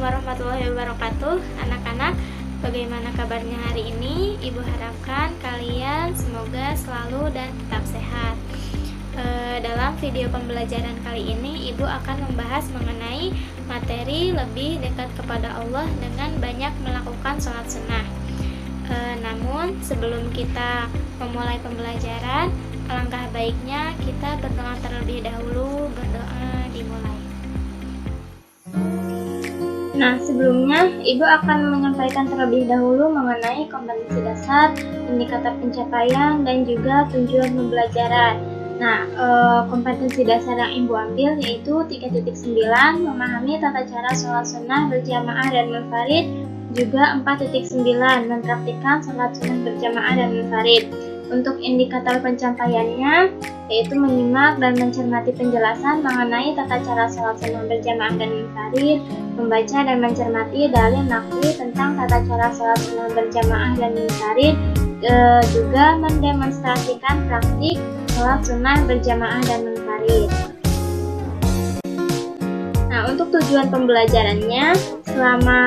warahmatullahi wabarakatuh. Anak-anak, bagaimana kabarnya hari ini? Ibu harapkan kalian semoga selalu dan tetap sehat. Dalam video pembelajaran kali ini, Ibu akan membahas mengenai materi lebih dekat kepada Allah dengan banyak melakukan sholat sunnah. Namun sebelum kita memulai pembelajaran, alangkah baiknya kita berdoa terlebih dahulu. Berdoa dimulai. Nah, sebelumnya Ibu akan menyampaikan terlebih dahulu mengenai kompetensi dasar, indikator pencapaian, dan juga tujuan pembelajaran. Nah, kompetensi dasar yang Ibu ambil yaitu 3.9, memahami tata cara sholat sunnah berjamaah dan munfarid, juga 4.9, mempraktikkan sholat sunnah berjamaah dan munfarid. Untuk indikator pencapaiannya, yaitu menyimak dan mencermati penjelasan mengenai tata cara sholat sunnah berjamaah dan munfarid, membaca dan mencermati dalil naqli tentang tata cara sholat sunnah berjamaah dan munfarid, juga mendemonstrasikan praktik sholat sunnah berjamaah dan munfarid. Nah, untuk tujuan pembelajarannya, selama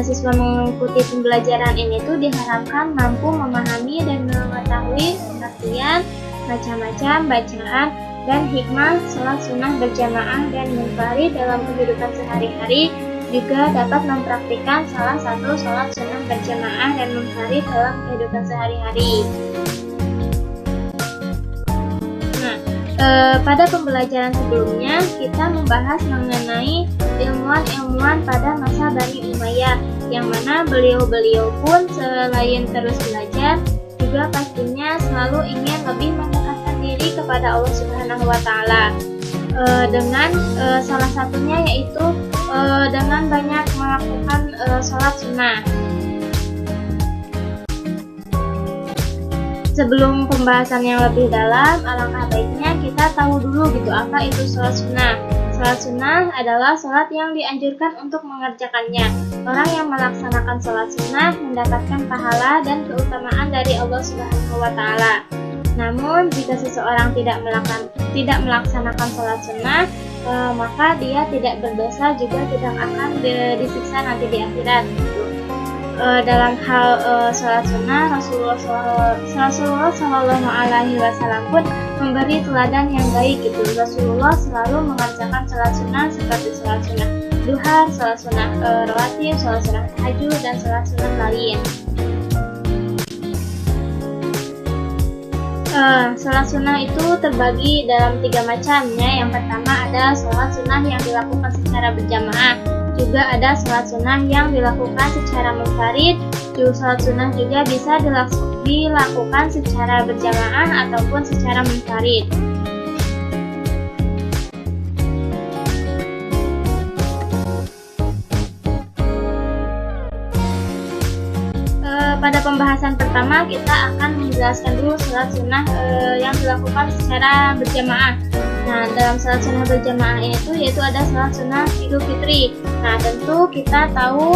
siswa mengikuti pembelajaran ini tuh diharapkan mampu memahami dan mengetahui pengertian macam-macam bacaan dan hikmah sholat sunnah berjamaah dan munfarid dalam kehidupan sehari-hari, juga dapat mempraktikkan salah satu sholat sunnah berjamaah dan munfarid dalam kehidupan sehari-hari. Pada pembelajaran sebelumnya kita membahas mengenai ilmuwan-ilmuwan pada masa Bani Umayyah, yang mana beliau-beliau pun selain terus belajar juga pastinya selalu ingin lebih mendekatkan diri kepada Allah Subhanahu wa Ta'ala, dengan salah satunya yaitu dengan banyak melakukan sholat sunnah. Sebelum pembahasan yang lebih dalam, alangkah baiknya kita tahu dulu gitu apa itu sholat sunnah. Sholat sunnah adalah sholat yang dianjurkan untuk mengerjakannya. Orang yang melaksanakan sholat sunnah mendapatkan pahala dan keutamaan dari Allah Subhanahu wa Ta'ala. Namun jika seseorang tidak melaksanakan sholat sunnah, maka dia tidak berdosa, juga tidak akan disiksa nanti di akhirat. Dalam hal sholat sunnah, Rasulullah Shallallahu Alaihi Wasallam pun memberi teladan yang baik gitu. Rasulullah selalu mengerjakan sholat sunnah seperti sholat sunnah duha, sholat sunnah rawatib, sholat sunnah tahajud, dan sholat sunnah lain. Sholat sunnah itu terbagi dalam 3 macamnya. Yang pertama ada sholat sunnah yang dilakukan secara berjamaah, juga ada sholat sunnah yang dilakukan secara munfarid. Sholat sunnah juga bisa dilakukan secara berjamaah ataupun secara munfarid. Pada pembahasan pertama kita akan menjelaskan dulu sholat sunnah yang dilakukan secara berjamaah. Nah, dalam sholat sunnah berjamaah itu yaitu ada sholat sunnah Idul Fitri. Nah, tentu kita tahu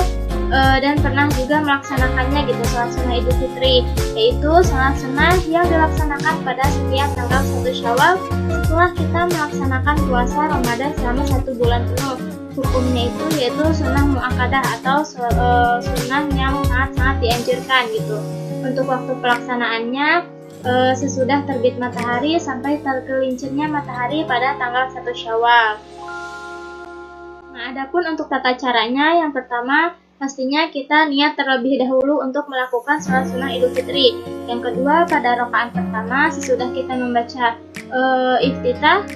dan pernah juga melaksanakannya gitu, sholat sunnah Idul Fitri, yaitu sholat sunnah yang dilaksanakan pada setiap tanggal 1 Syawal setelah kita melaksanakan puasa Ramadan selama 1 bulan penuh. Hukumnya itu yaitu sunnah muakkadah atau sunnah yang sangat-sangat dianjurkan gitu. Untuk waktu pelaksanaannya sesudah terbit matahari sampai tergelincirnya matahari pada tanggal 1 Syawal. Nah, adapun untuk tata caranya, yang pertama pastinya kita niat terlebih dahulu untuk melakukan sholat sunnah Idul Fitri. Yang kedua, pada rakaat pertama sesudah kita membaca iftitah,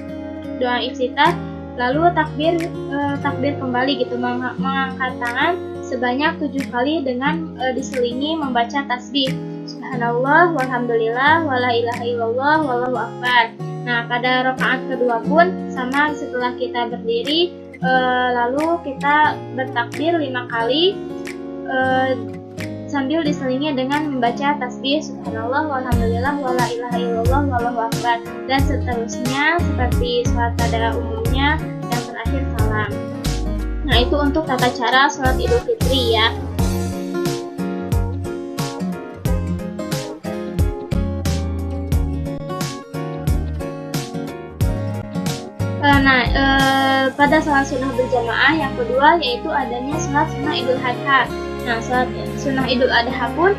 doa iftitah, lalu takbir kembali gitu, mengangkat tangan sebanyak 7 kali dengan diselingi membaca tasbih Subhanallah, walhamdulillah, wala ilaha illallah, wallahu akbar. Nah, pada rakaat kedua pun sama, setelah kita berdiri lalu kita bertakbir 5 kali sambil diselingi dengan membaca tasbih Subhanallah, walhamdulillah, wala ilaha illallah, wallahu akbar, dan seterusnya seperti sholat pada umumnya, dan terakhir salam. Nah, itu untuk tata cara sholat Idul Fitri ya. Pada salat sunnah berjamaah yang kedua yaitu adanya salat sunnah Idul Adha. Nah, salat sunnah Idul Adha pun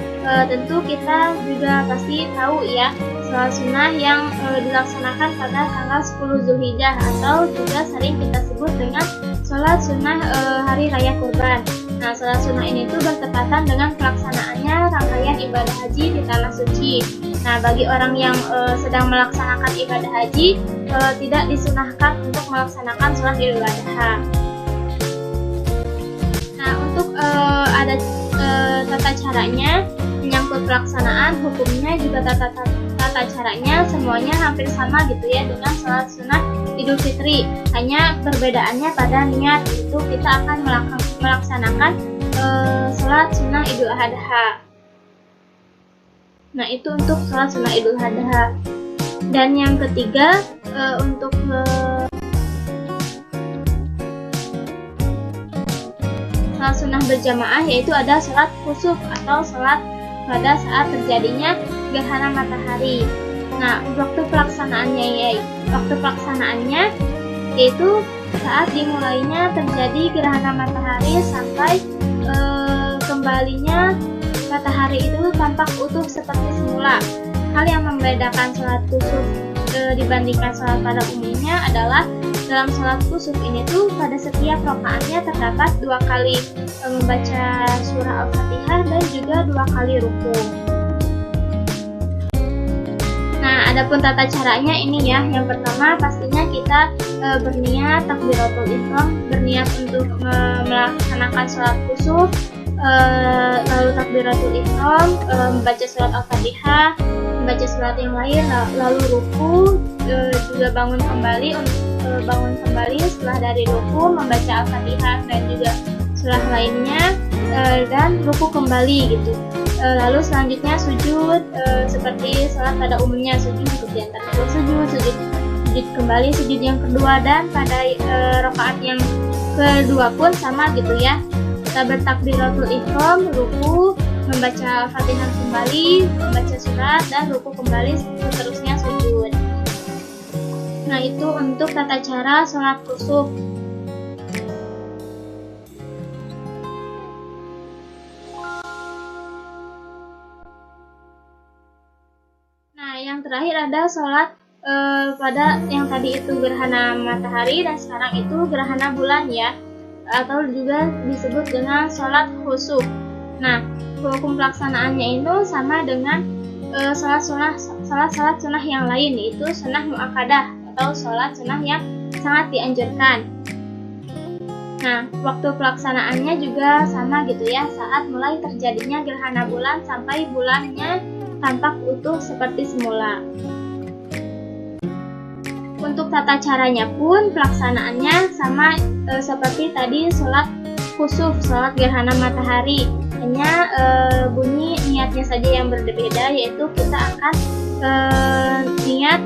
tentu kita juga pasti tahu ya, salat sunnah yang dilaksanakan pada tanggal 10 Zulhijjah atau juga sering kita sebut dengan salat sunnah hari raya Kurban. Nah, salat sunnah ini tuh bertepatan dengan pelaksanaannya rangkaian ibadah haji di tanah suci. Nah, bagi orang yang sedang melaksanakan ibadah haji, tidak disunahkan untuk melaksanakan sholat Idul Adha. Nah, untuk ada tata caranya, menyangkut pelaksanaan, hukumnya juga tata caranya semuanya hampir sama gitu ya dengan sholat sunnah Idul Fitri. Hanya perbedaannya pada niat, itu kita akan melaksanakan sholat sunnah Idul Adha. Nah, itu untuk sholat sunnah Idul Adha. Dan yang ketiga untuk sholat sunnah berjamaah yaitu ada sholat khusuf atau sholat pada saat terjadinya gerhana matahari. Nah, waktu pelaksanaannya yaitu saat dimulainya terjadi gerhana matahari sampai kembalinya matahari itu tampak utuh seperti semula. Hal yang membedakan sholat khusuf dibandingkan sholat pada umumnya adalah dalam sholat khusuf ini tuh pada setiap rakaatnya terdapat 2 kali membaca surah Al-Fatihah dan juga 2 kali ruku. Nah, adapun tata caranya ini ya. Yang pertama pastinya kita berniat takbiratul ihram, berniat untuk melaksanakan sholat khusuf, lalu takbiratul ihram, membaca surat Al-Fatihah, membaca surat yang lain, lalu ruku, juga bangun kembali setelah dari ruku, membaca Al-Fatihah dan juga surah lainnya, dan ruku kembali gitu. Lalu selanjutnya sujud, seperti salat pada umumnya, sujud di antara dua sujud kembali, sujud yang kedua, dan pada rakaat yang kedua pun sama gitu ya. Kita bertakbiratul ihram, ruku, membaca Fatihah kembali, membaca surat, dan ruku kembali, seterusnya sujud. Nah, itu untuk tata cara sholat khusuf. Nah, yang terakhir ada sholat pada yang tadi itu gerhana matahari dan sekarang itu gerhana bulan ya, atau juga disebut dengan sholat khusuf. Nah, hukum pelaksanaannya itu sama dengan sholat sunnah yang lain, yaitu sunnah muakkadah atau sholat sunnah yang sangat dianjurkan. Nah, waktu pelaksanaannya juga sama gitu ya, saat mulai terjadinya gerhana bulan sampai bulannya tampak utuh seperti semula. Untuk tata caranya pun pelaksanaannya sama seperti tadi sholat khusuf, sholat gerhana matahari. Hanya bunyi niatnya saja yang berbeda, yaitu kita akan niat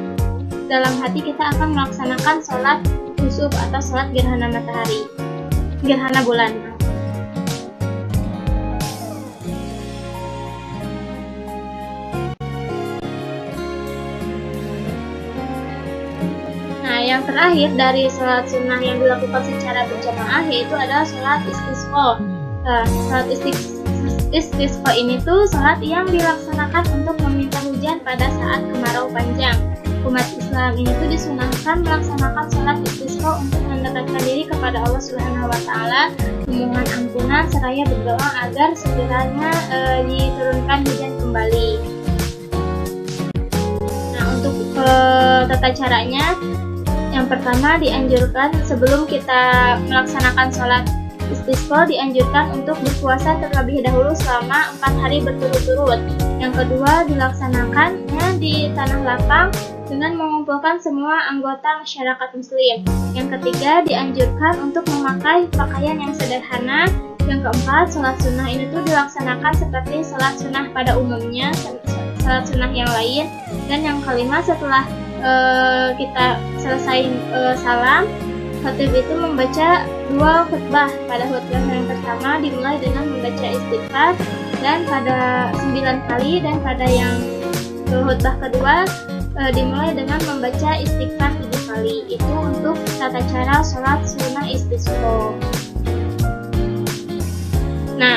dalam hati kita akan melaksanakan sholat khusuf atau sholat gerhana matahari, gerhana bulan. Yang terakhir dari sholat sunnah yang dilakukan secara berjamaah yaitu adalah sholat istisqa. Sholat istisqa ini tuh sholat yang dilaksanakan untuk meminta hujan pada saat kemarau panjang. Umat Islam ini tuh disunahkan melaksanakan sholat istisqa untuk mendekatkan diri kepada Allah Subhanahu Wa Taala, memohon ampunan seraya berdoa agar segera diturunkan hujan kembali. Nah, untuk tata caranya, yang pertama dianjurkan sebelum kita melaksanakan sholat istisqa dianjurkan untuk berpuasa terlebih dahulu selama 4 hari berturut-turut. Yang kedua dilaksanakannya di tanah lapang dengan mengumpulkan semua anggota masyarakat muslim. Yang ketiga dianjurkan untuk memakai pakaian yang sederhana. Yang keempat, sholat sunnah ini tuh dilaksanakan seperti sholat sunnah pada umumnya, sholat sunnah yang lain. Dan yang kelima, setelah kita selesai salam, khatib itu membaca 2 khutbah. Pada khutbah yang pertama dimulai dengan membaca istighfar dan pada 9 kali, dan pada yang khutbah kedua dimulai dengan membaca istighfar 7 kali. Itu untuk tata cara sholat sunnah istisqa. Nah,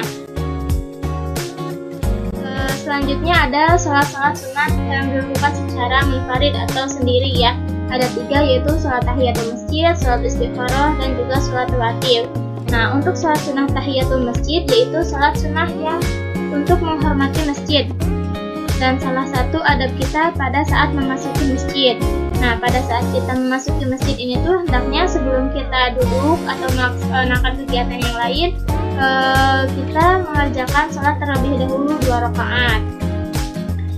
selanjutnya ada sholat-sholat sunnah yang dilakukan secara munfarid atau sendiri ya. Ada 3, yaitu sholat tahiyatul masjid, sholat istikharah, dan juga sholat rawatib. Nah, untuk sholat sunnah tahiyatul masjid yaitu sholat sunnah yang untuk menghormati masjid. Dan salah satu adab kita pada saat memasuki masjid. Nah, pada saat kita memasuki masjid ini tuh hendaknya sebelum kita duduk atau melaksanakan kegiatan yang lain, kita mengerjakan sholat terlebih dahulu 2 rakaat.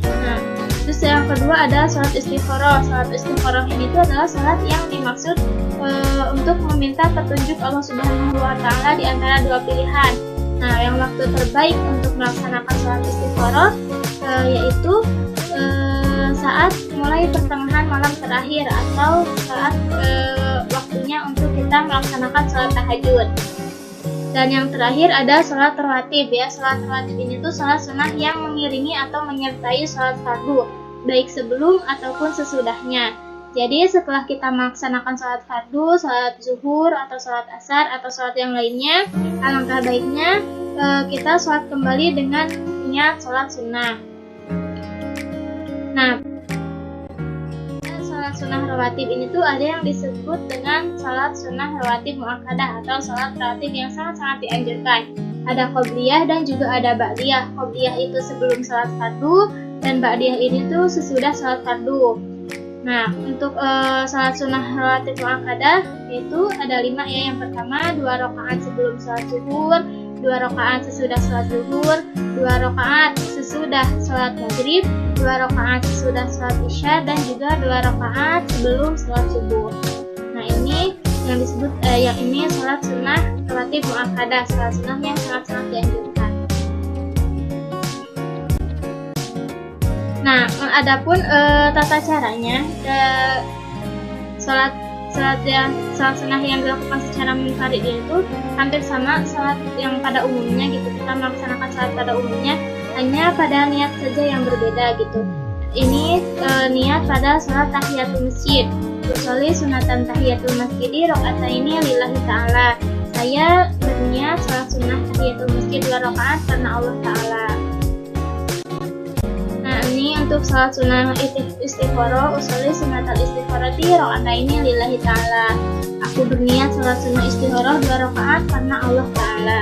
Nah, terus yang kedua ada sholat istikharah. Sholat istikharah ini tuh adalah sholat yang dimaksud untuk meminta petunjuk Allah Subhanahu wa Ta'ala di antara 2 pilihan. Nah, yang waktu terbaik untuk melaksanakan sholat istikharah yaitu saat mulai pertengahan malam terakhir atau saat waktunya untuk kita melaksanakan sholat tahajud. Dan yang terakhir ada sholat rawatib ya. Sholat rawatib ini tuh sholat sunnah yang mengiringi atau menyertai sholat fardu, baik sebelum ataupun sesudahnya. Jadi setelah kita melaksanakan sholat fardu, sholat zuhur, atau sholat asar, atau sholat yang lainnya, alangkah baiknya kita sholat kembali dengan niat sholat sunnah. Nah, sholat sunnah rawatib ini tuh ada yang disebut dengan sholat sunnah rawatib muakkadah atau sholat rawatib yang sangat-sangat dianjurkan. Ada qobliyah dan juga ada ba'diyah. Qobliyah itu sebelum sholat fardu dan ba'diyah ini tuh sesudah sholat fardu. Nah, untuk sholat sunnah rawatib muakkadah itu ada 5 ya. Yang pertama 2 rakaat sebelum sholat zuhur, 2 rakaat sesudah sholat zuhur, 2 rakaat sesudah sholat maghrib, 2 rakaat sesudah sholat isya, dan juga 2 rakaat sebelum sholat subuh. Nah, ini yang disebut yang ini sholat sunnah rawatib muakkadah, sholat sunnah yang sangat-sangat dianjurkan. Nah, adapun tata caranya, sholat sunnah yang dilakukan secara munfarid itu hampir sama sholat yang pada umumnya gitu. Kita melaksanakan sholat pada umumnya, hanya pada niat saja yang berbeda gitu. Ini niat pada sholat tahiyatul masjid. Usolli sunatan tahiyatul masjidi rakaataini lillahi ta'ala. Saya berniat sholat sunnah tahiyatul masjid 2 rakaat karena Allah Ta'ala. Nah, ini untuk sholat sunnah istikharah. Usolli sunatal istikharati rakaataini lillahi ta'ala. Aku berniat sholat sunnah istikharah 2 rakaat karena Allah Ta'ala.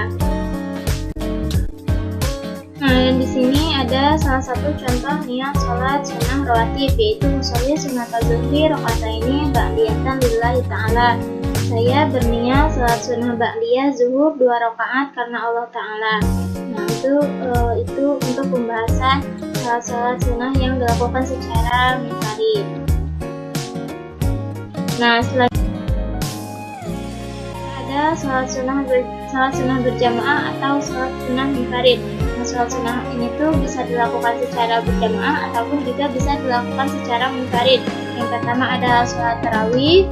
Nah, dan di sini ada salah satu contoh niat sholat sunnah rawatib, yaitu usolli sunatal zuhri rakaataini ba'diyatan lillahi ta'ala. Saya berniat sholat sunnah ba'diyah zuhur 2 rakaat karena Allah Ta'ala. Nah, itu untuk pembahasan sholat sunnah yang dilakukan secara munfarid. Nah, selanjutnya ada sholat sunnah berjamaah atau sholat sunnah munfarid. Nah, sholat sunnah ini tuh bisa dilakukan secara berjamaah ataupun juga bisa dilakukan secara munfarid. Yang pertama ada sholat tarawih.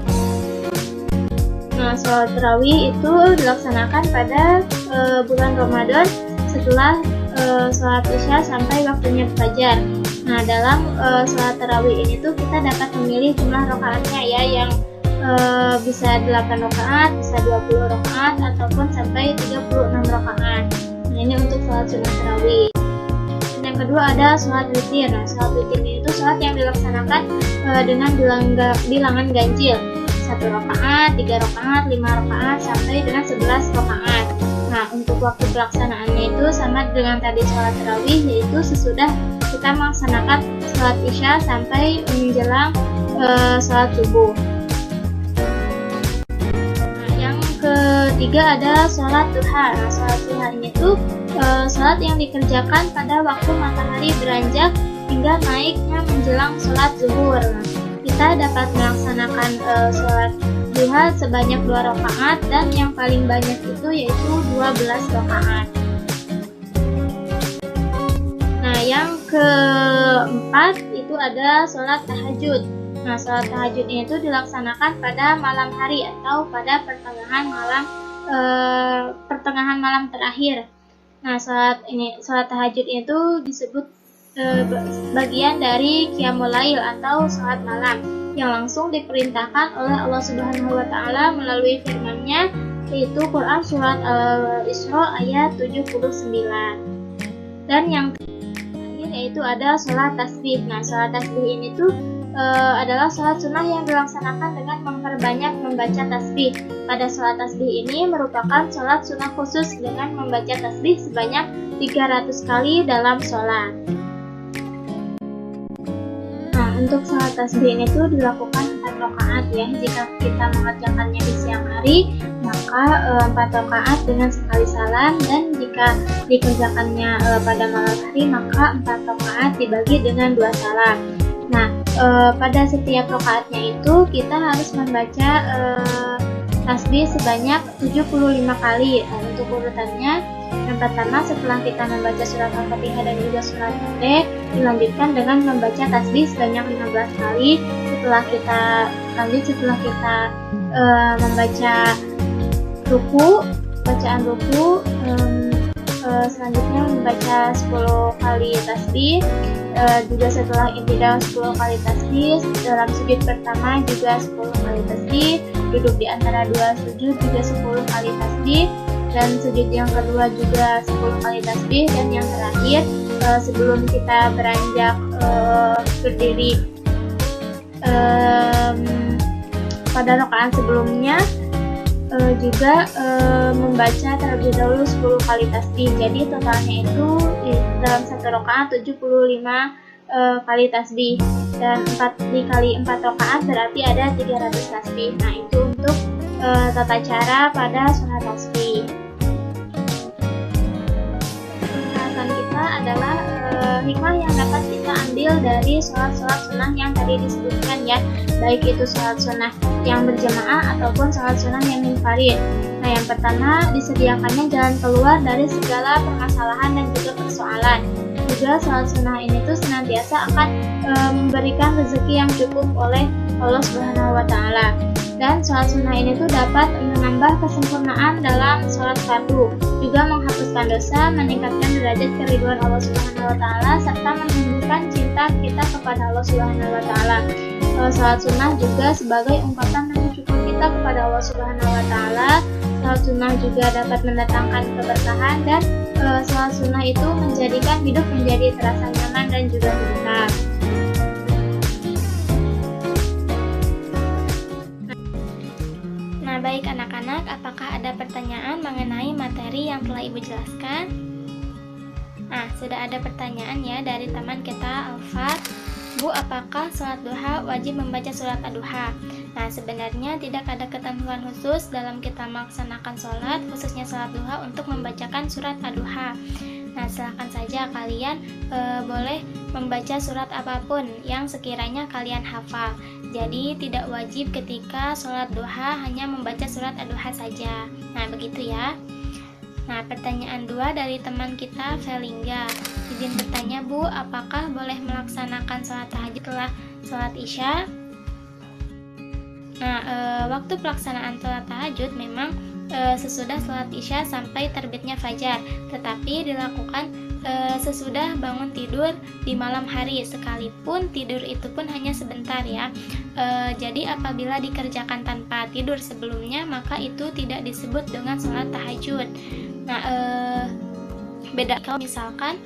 Nah, sholat tarawih itu dilaksanakan pada bulan Ramadan setelah sholat isya sampai waktunya fajar. Nah, dalam sholat tarawih ini tuh kita dapat memilih jumlah rakaatnya ya, yang bisa 8 rakaat, bisa 20 rakaat, ataupun sampai 36 rakaat. Nah, ini untuk sholat sunnah tarawih. Yang kedua ada sholat witir. Nah, sholat witir itu sholat yang dilaksanakan dengan bilangan ganjil. 1 rakaat, 3 rakaat, 5 rakaat, sampai dengan 11 rakaat. Nah, untuk waktu pelaksanaannya itu sama dengan tadi sholat tarawih, yaitu sesudah kita melaksanakan sholat isya sampai menjelang sholat subuh. Nah, yang ketiga ada sholat duha. Nah, sholat duha ini tuh sholat yang dikerjakan pada waktu matahari beranjak hingga naiknya menjelang sholat zuhur. Nah, kita dapat melaksanakan sholat duha sebanyak 2 rakaat, dan yang paling banyak itu yaitu 12 rakaat. Nah, yang keempat itu ada sholat tahajud. Nah, sholat tahajud ini itu dilaksanakan pada malam hari atau pada pertengahan malam terakhir. Nah, sholat tahajud itu disebut bagian dari Qiyamul Lail atau sholat malam yang langsung diperintahkan oleh Allah Subhanahu wa taala melalui firman-Nya, yaitu Quran surat Al-Isra ayat 79. Dan yang terakhir yaitu ada sholat tasbih. Nah, sholat tasbih ini tuh adalah sholat sunnah yang dilaksanakan dengan memperbanyak membaca tasbih. Pada sholat tasbih ini merupakan sholat sunnah khusus dengan membaca tasbih sebanyak 300 kali dalam sholat. Nah, untuk sholat tasbih ini tuh dilakukan 4 rakaat ya. Jika kita mengerjakannya di siang hari, maka 4 rakaat dengan sekali salam, dan jika dikerjakannya pada malam hari, maka 4 rakaat dibagi dengan 2 salam. Nah, pada setiap rakaatnya itu kita harus membaca tasbih sebanyak 75 kali. Untuk urutannya, yang pertama setelah kita membaca surat Al-Fatihah dan juga surat Fatih, dilanjutkan dengan membaca tasbih sebanyak 15 kali. Setelah kita membaca bacaan ruku, selanjutnya membaca 10 kali tasbih, juga setelah i'tidal 10 kali tasbih, dalam sujud pertama juga 10 kali tasbih, duduk di antara 2 sujud juga 10 kali tasbih, dan sujud yang kedua juga 10 kali tasbih, dan yang terakhir sebelum kita beranjak berdiri pada rakaat sebelumnya juga membaca terlebih dahulu 10 kali tasbih. Jadi totalnya itu dalam satu rakaat 75 kali tasbih, dan 4 dikali 4 rakaat berarti ada 300 tasbih. Nah, itu untuk tata cara pada sholat tasbih. Pembahasan kita adalah hikmah yang dapat kita ambil dari sholat-sholat sunnah yang tadi disebutkan ya, baik itu sholat sunnah yang berjamaah ataupun sholat sunnah yang munfarid. Nah, yang pertama, disediakannya jalan keluar dari segala permasalahan dan juga persoalan. Juga sholat sunnah ini tuh senantiasa akan memberikan rezeki yang cukup oleh Allah Subhanahu wa taala. Dan sholat sunnah ini tuh dapat menambah kesempurnaan dalam sholat fardu, juga menghapuskan dosa, meningkatkan derajat keridhaan Allah Subhanahu wa taala, serta menumbuhkan cinta kita kepada Allah Subhanahu wa taala. Sholat sunnah juga sebagai ungkapan rasa syukur kita kepada Allah Subhanahu wa taala. Sholat sunnah juga dapat mendatangkan keberkahan, dan sholat sunnah itu menjadikan hidup menjadi terasa nyaman dan juga tentram. Nah, baik anak-anak, apakah ada pertanyaan mengenai materi yang telah Ibu jelaskan? Nah, sudah ada pertanyaan ya dari teman kita Alfat. Bu, apakah sholat duha wajib membaca surat Ad-Duha? Nah, sebenarnya tidak ada ketentuan khusus dalam kita melaksanakan sholat, khususnya sholat duha, untuk membacakan surat Ad-Duha. Nah, silahkan saja kalian boleh membaca surat apapun yang sekiranya kalian hafal. Jadi tidak wajib ketika sholat duha hanya membaca surat Ad-Duha saja. Nah, begitu ya. Nah, pertanyaan 2 dari teman kita Felingga. Izin bertanya, Bu, apakah boleh melaksanakan sholat tahajud setelah sholat isya? Nah, waktu pelaksanaan sholat tahajud memang sesudah sholat isya sampai terbitnya fajar, tetapi dilakukan sesudah bangun tidur di malam hari, sekalipun tidur itu pun hanya sebentar ya. Jadi apabila dikerjakan tanpa tidur sebelumnya, maka itu tidak disebut dengan sholat tahajud. Nah, beda kalau misalkan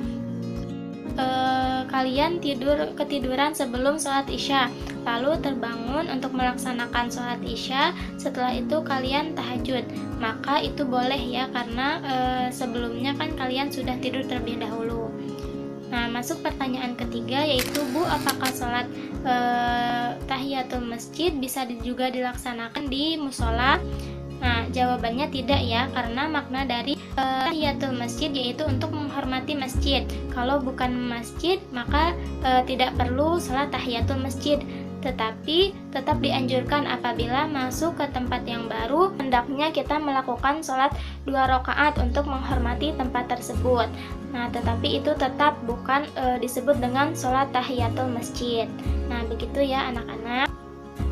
kalian ketiduran sebelum sholat isya, lalu terbangun untuk melaksanakan sholat isya, setelah itu kalian tahajud, maka itu boleh ya, karena sebelumnya kan kalian sudah tidur terlebih dahulu. Nah, masuk pertanyaan ketiga, yaitu Bu, apakah sholat tahiyatul masjid bisa juga dilaksanakan di musola? Nah, jawabannya tidak ya, karena makna dari tahiyatul masjid yaitu untuk menghormati masjid. Kalau bukan masjid, maka tidak perlu sholat tahiyatul masjid. Tetapi tetap dianjurkan apabila masuk ke tempat yang baru, hendaknya kita melakukan sholat 2 rakaat untuk menghormati tempat tersebut. Nah, tetapi itu tetap bukan disebut dengan sholat tahiyatul masjid. Nah, begitu ya anak-anak.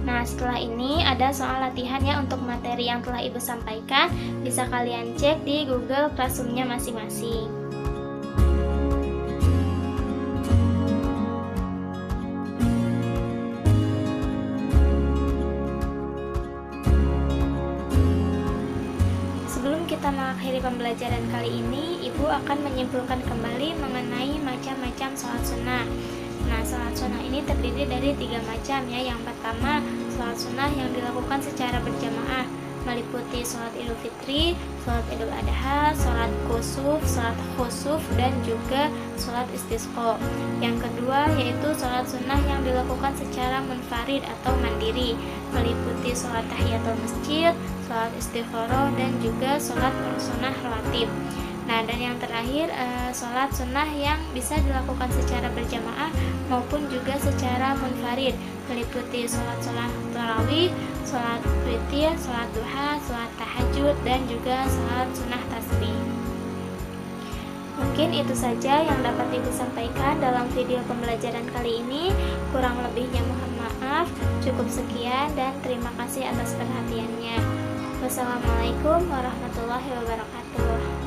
Nah, setelah ini ada soal latihan ya untuk materi yang telah Ibu sampaikan. Bisa kalian cek di Google Classroom-nya masing-masing. pembelajaran kali ini, Ibu akan menyimpulkan kembali mengenai macam-macam sholat sunnah. Nah, sholat sunnah ini terdiri dari 3 macam ya. Yang pertama, sholat sunnah yang dilakukan secara berjamaah, meliputi sholat Idul Fitri, sholat Idul Adha, sholat kusuf, sholat khusuf, dan juga sholat istisqa. Yang kedua yaitu sholat sunnah yang dilakukan secara munfarid atau mandiri, meliputi sholat tahiyatul masjid, sholat istikharah, dan juga sholat sunnah rawatib. Nah, dan yang terakhir sholat sunnah yang bisa dilakukan secara berjamaah maupun juga secara munfarid, meliputi sholat tarawih, sholat witir, sholat duha, sholat tahajud, dan juga sholat sunnah tasbih. Mungkin itu saja yang dapat Ibu sampaikan dalam video pembelajaran kali ini. Kurang lebihnya mohon maaf. Cukup sekian dan terima kasih atas perhatiannya. Wassalamualaikum warahmatullahi wabarakatuh.